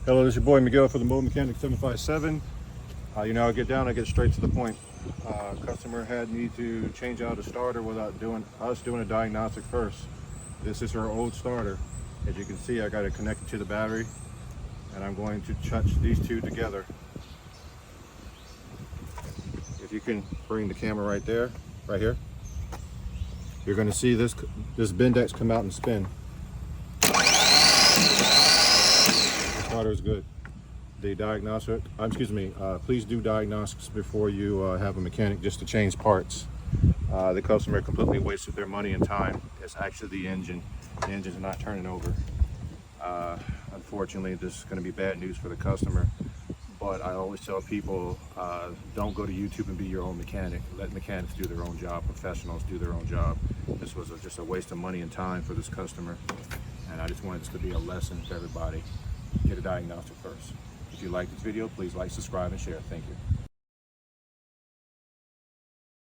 Hello, this is your boy Miguel for the Mobile Mechanic 757. You know, I get down, I get straight to the point. Customer had me to change out a starter without doing a diagnostic first. This is her old starter. As you can see, I got it connected to the battery, and I'm going to touch these two together. If you can bring the camera right there, right here, you're going to see this Bendex come out and spin. Starter is good. The diagnostic, please do diagnostics before you have a mechanic just to change parts. The customer completely wasted their money and time. It's actually the engine. The engine's not turning over. Unfortunately, this is going to be bad news for the customer. But I always tell people, don't go to YouTube and be your own mechanic. Let mechanics do their own job. Professionals do their own job. This was just a waste of money and time for this customer. And I just wanted this to be a lesson to everybody. Get a diagnostic first. If you like this video, please like, subscribe, and share. Thank you.